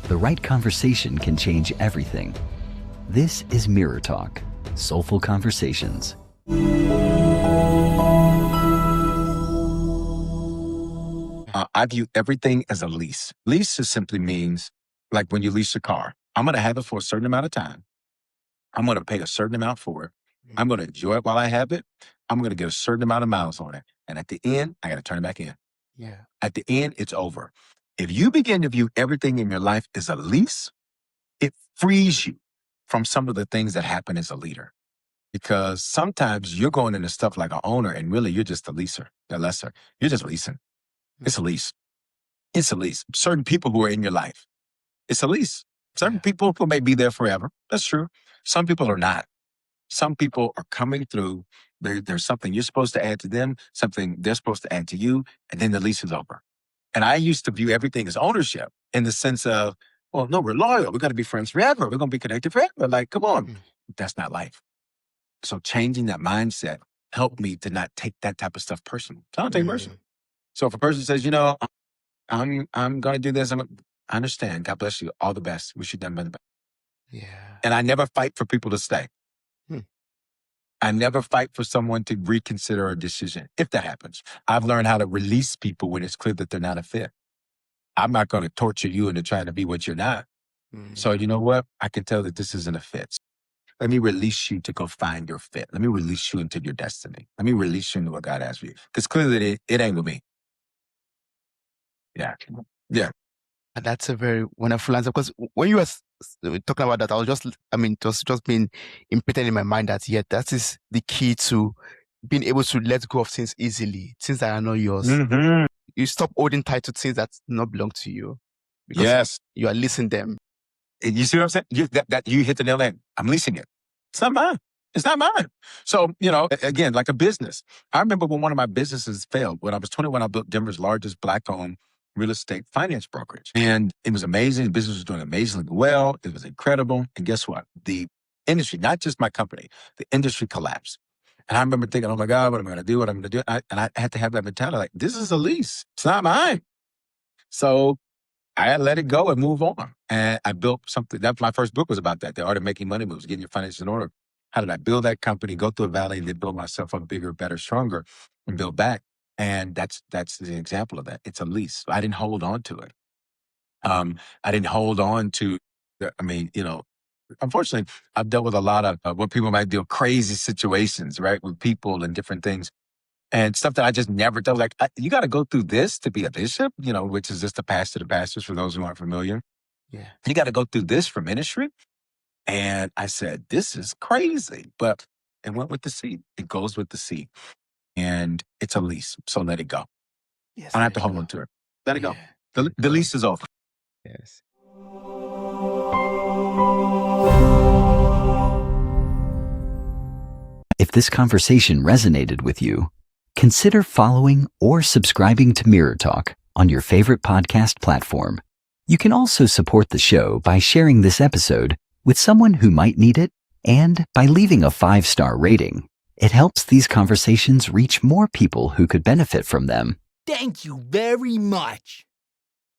The right conversation can change everything. This is Mirror Talk, Soulful Conversations. I view everything as a lease. Lease just simply means like when you lease a car. I'm going to have it for a certain amount of time. I'm going to pay a certain amount for it. I'm going to enjoy it while I have it. I'm going to get a certain amount of miles on it. And at the end, I got to turn it back in. Yeah. At the end, it's over. If you begin to view everything in your life as a lease, it frees you from some of the things that happen as a leader. Because sometimes you're going into stuff like an owner and really you're just a leaser, a lesser. You're just leasing. It's a lease. It's a lease. Certain people who are in your life, it's a lease. Certain people who may be there forever. That's true. Some people are not. Some people are coming through. There's something you're supposed to add to them, something they're supposed to add to you, and then the lease is over. And I used to view everything as ownership in the sense of, well, no, we're loyal. We're going to be friends forever. We're going to be connected forever. Like, come on. That's not life. So changing that mindset helped me to not take that type of stuff personal. So I don't take it personal. So if a person says, I'm going to do this, I understand. God bless you. All the best. Wish you done better. Yeah. And I never fight for people to stay. I never fight for someone to reconsider a decision, if that happens. I've learned how to release people when it's clear that they're not a fit. I'm not going to torture you into trying to be what you're not. So you know what? I can tell that this isn't a fit. Let me release you to go find your fit. Let me release you into your destiny. Let me release you into what God has for you. Because clearly it ain't with me. Yeah. Yeah. And that's a very wonderful answer, because when you were talking about that, it was just being imprinted in my mind that, that is the key to being able to let go of things easily, things that are not yours. You stop holding tight to things that do not belong to you. Because you are leasing them. And you see what I'm saying? You hit the nail on the head. I'm leasing it. It's not mine. It's not mine. So, again, like a business. I remember when one of my businesses failed. When I was 21, I built Denver's largest Black-owned real estate finance brokerage. And it was amazing. The business was doing amazingly well. It was incredible. And guess what? The industry, not just my company, the industry collapsed. And I remember thinking, oh my God, what am I going to do? What am I going to do? And I had to have that mentality, like, this is a lease. It's not mine. So I had to let it go and move on. And I built something. My first book was about that. The Art of Making Money Moves, getting your finances in order. How did I build that company, go through a valley, and then build myself up bigger, better, stronger, and build back? And that's the example of that. It's a lease. I didn't hold on to it. I didn't hold on to, unfortunately, I've dealt with a lot of what people might do, crazy situations, right? With people and different things. And stuff that I just never done. Like, you got to go through this to be a bishop, which is just a pastor to pastors for those who aren't familiar. Yeah. You got to go through this for ministry. And I said, this is crazy. But it went with the seed. It goes with the seed. And it's a lease. So let it go. Yes, I don't have to hold on to it. Let it go. The lease is over. Yes. If this conversation resonated with you, consider following or subscribing to Mirror Talk on your favorite podcast platform. You can also support the show by sharing this episode with someone who might need it and by leaving a 5-star rating. It helps these conversations reach more people who could benefit from them. Thank you very much.